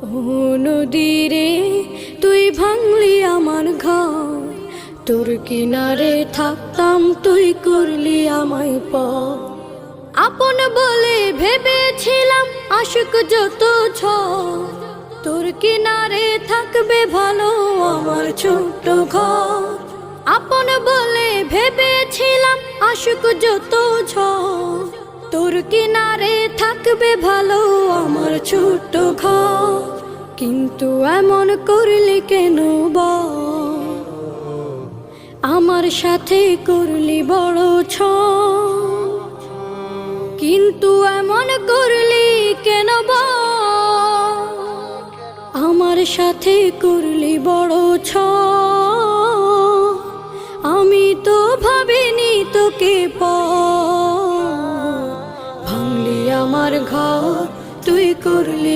ও নদীরে তুই ভাঙলি আমার ঘর, তোর কিনারে থাকতাম তুই করলি আমায় পর। আপন বলে ভেবেছিলাম আশুক যত ঝড়, তোর কিনারে থাকবে ভালো আমার ছোট্ট ঘর। আপন বলে ভেবেছিলাম আশুক যত ঝড়, তোর কিনারে থাকবে ভালো আমার ছোট্ট ঘর। কিন্তু এমন করলি কেন বল, আমার সাথে করলি বড় ছল। কিন্তু এমন করলি কেন বল, আমার সাথে করলি বড় ছল। আমি তো ভাবিনি তোকে পর, ভাঙলি আমার ঘর তুই করলি